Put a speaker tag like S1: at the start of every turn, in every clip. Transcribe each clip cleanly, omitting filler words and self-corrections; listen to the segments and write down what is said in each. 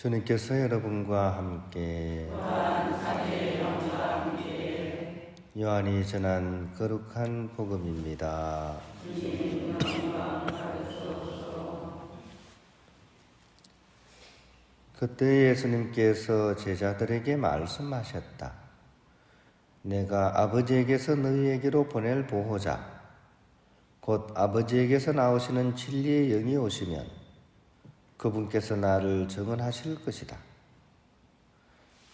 S1: 주님께서 여러분과 함께 요한이 전한 거룩한 복음입니다. 그때 예수님께서 제자들에게 말씀하셨다. 내가 아버지에게서 너희에게로 보낼 보호자, 곧 아버지에게서 나오시는 진리의 영이 오시면 그분께서 나를 증언하실 것이다.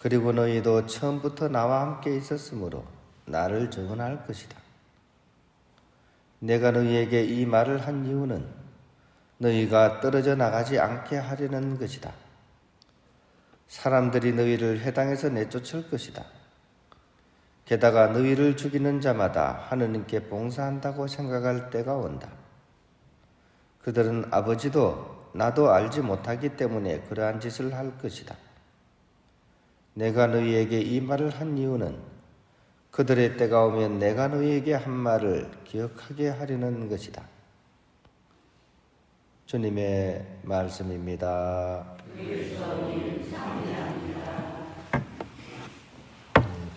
S1: 그리고 너희도 처음부터 나와 함께 있었으므로 나를 증언할 것이다. 내가 너희에게 이 말을 한 이유는 너희가 떨어져 나가지 않게 하려는 것이다. 사람들이 너희를 회당에서 내쫓을 것이다. 게다가 너희를 죽이는 자마다 하느님께 봉사한다고 생각할 때가 온다. 그들은 아버지도 나도 알지 못하기 때문에 그러한 짓을 할 것이다. 내가 너희에게 이 말을 한 이유는 그들의 때가 오면 내가 너희에게 한 말을 기억하게 하려는 것이다. 주님의 말씀입니다.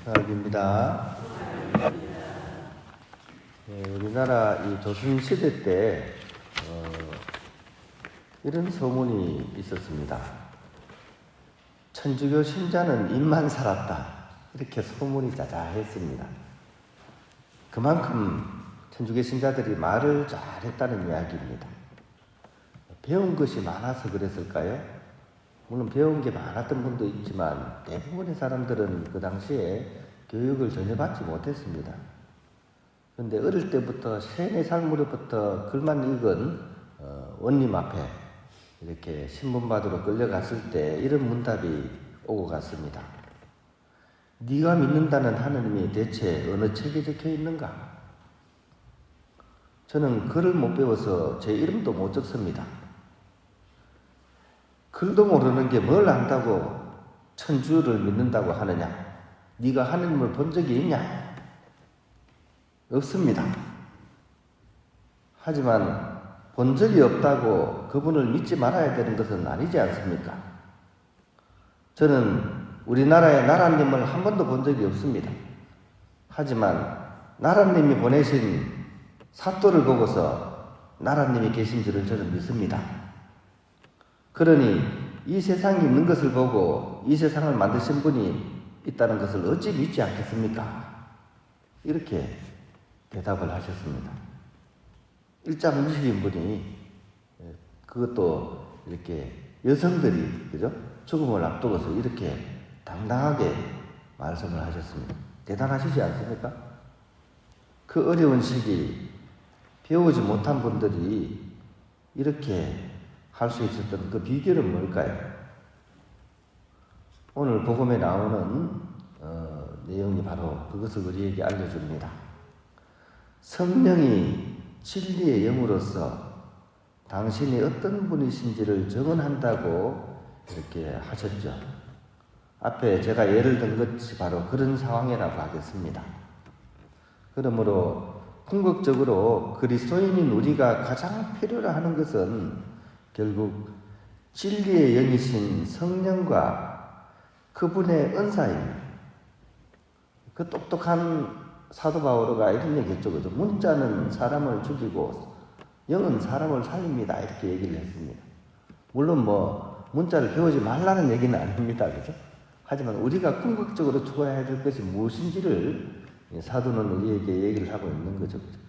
S1: 평화입니다. 우리나라 이 조선시대 때 이런 소문이 있었습니다. 천주교 신자는 입만 살았다. 이렇게 소문이 자자했습니다. 그만큼 천주교 신자들이 말을 잘했다는 이야기입니다. 배운 것이 많아서 그랬을까요? 물론 배운 게 많았던 분도 있지만 대부분의 사람들은 그 당시에 교육을 전혀 받지 못했습니다. 그런데 어릴 때부터 3, 4살 무렵부터 글만 읽은 원님 앞에 이렇게 신문 받으러 끌려갔을 때 이런 문답이 오고 갔습니다. 네가 믿는다는 하느님이 대체 어느 책에 적혀 있는가? 저는 글을 못 배워서 제 이름도 못 적습니다. 글도 모르는 게 뭘 안다고 천주를 믿는다고 하느냐? 네가 하느님을 본 적이 있냐? 없습니다. 하지만 본 적이 없다고 그분을 믿지 말아야 되는 것은 아니지 않습니까? 저는 우리나라의 나라님을 한 번도 본 적이 없습니다. 하지만 나라님이 보내신 사또를 보고서 나라님이 계신 줄을 저는 믿습니다. 그러니 이 세상이 있는 것을 보고 이 세상을 만드신 분이 있다는 것을 어찌 믿지 않겠습니까? 이렇게 대답을 하셨습니다. 일자무식인 분이 그것도 이렇게 여성들이 그죠? 죽음을 앞두고서 이렇게 당당하게 말씀을 하셨습니다. 대단하시지 않습니까? 그 어려운 시기 배우지 못한 분들이 이렇게 할 수 있었던 그 비결은 뭘까요? 오늘 복음에 나오는 내용이 바로 그것을 우리에게 알려줍니다. 성령이 진리의 영으로서 당신이 어떤 분이신지를 증언한다고 이렇게 하셨죠. 앞에 제가 예를 든 것이 바로 그런 상황이라고 하겠습니다. 그러므로 궁극적으로 그리스도인인 우리가 가장 필요로 하는 것은 결국 진리의 영이신 성령과 그분의 은사입니다. 그 똑똑한 사도 바오로가 이런 얘기했죠. 그죠? 문자는 사람을 죽이고 영은 사람을 살립니다. 이렇게 얘기를 했습니다. 물론 문자를 배우지 말라는 얘기는 아닙니다. 그죠? 하지만 우리가 궁극적으로 죽어야 될 것이 무엇인지를 사도는 우리에게 얘기를 하고 있는 거죠. 그죠?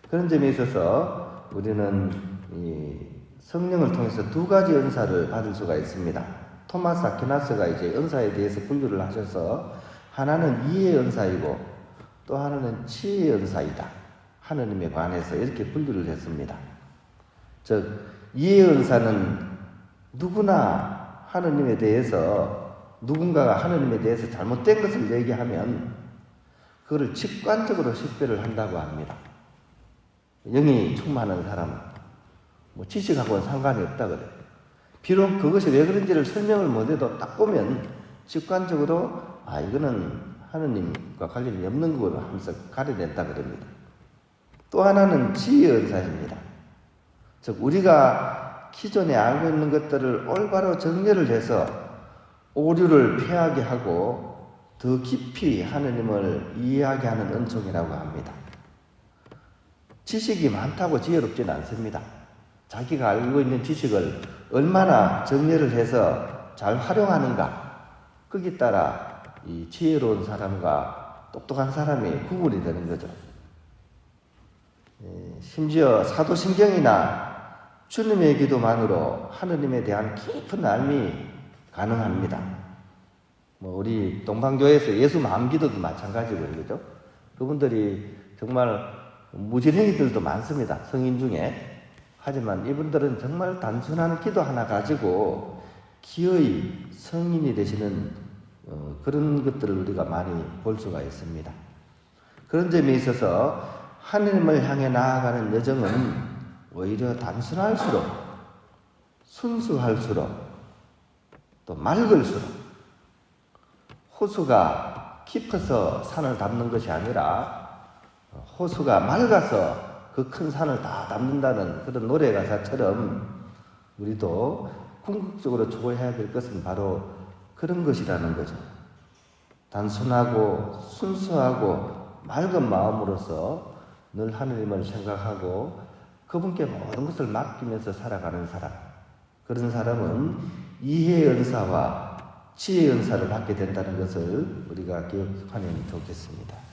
S1: 그런 점에 있어서 우리는 이 성령을 통해서 2가지 은사를 받을 수가 있습니다. 토마스 아퀴나스가 이제 은사에 대해서 분류를 하셔서 하나는 이해의 은사이고 또 하나는 지혜의 은사이다. 하느님에 관해서 이렇게 분류를 했습니다. 즉 이해의 은사는 누구나 하느님에 대해서 누군가가 하느님에 대해서 잘못된 것을 얘기하면 그거를 직관적으로 식별을 한다고 합니다. 영이 충만한 사람은 지식하고는 상관이 없다 그래요. 비록 그것이 왜 그런지를 설명을 못해도 딱 보면 직관적으로 이거는 하느님과 관련이 없는 걸로 하면서 가려낸다 그럽니다. 또 하나는 지혜의 은사입니다. 즉 우리가 기존에 알고 있는 것들을 올바로 정리를 해서 오류를 피하게 하고 더 깊이 하느님을 이해하게 하는 은총이라고 합니다. 지식이 많다고 지혜롭지는 않습니다. 자기가 알고 있는 지식을 얼마나 정리를 해서 잘 활용하는가, 거기에 따라 이 지혜로운 사람과 똑똑한 사람이 구분이 되는 거죠. 심지어 사도신경이나 주님의 기도만으로 하느님에 대한 깊은 알미 가능합니다. 우리 동방교회에서 예수 마음기도도 마찬가지고요, 그죠? 그분들이 정말 무지랭이들도 많습니다, 성인 중에. 하지만 이분들은 정말 단순한 기도 하나 가지고 기어이 성인이 되시는 그런 것들을 우리가 많이 볼 수가 있습니다. 그런 점에 있어서 하느님을 향해 나아가는 여정은 오히려 단순할수록, 순수할수록, 또 맑을수록, 호수가 깊어서 산을 담는 것이 아니라 호수가 맑아서 그 큰 산을 다 담는다는 그런 노래 가사처럼 우리도 궁극적으로 추구해야 될 것은 바로 그런 것이라는 거죠. 단순하고 순수하고 맑은 마음으로서 늘 하느님을 생각하고 그분께 모든 것을 맡기면서 살아가는 사람, 그런 사람은 이해의 은사와 지혜의 은사를 받게 된다는 것을 우리가 기억하면 좋겠습니다.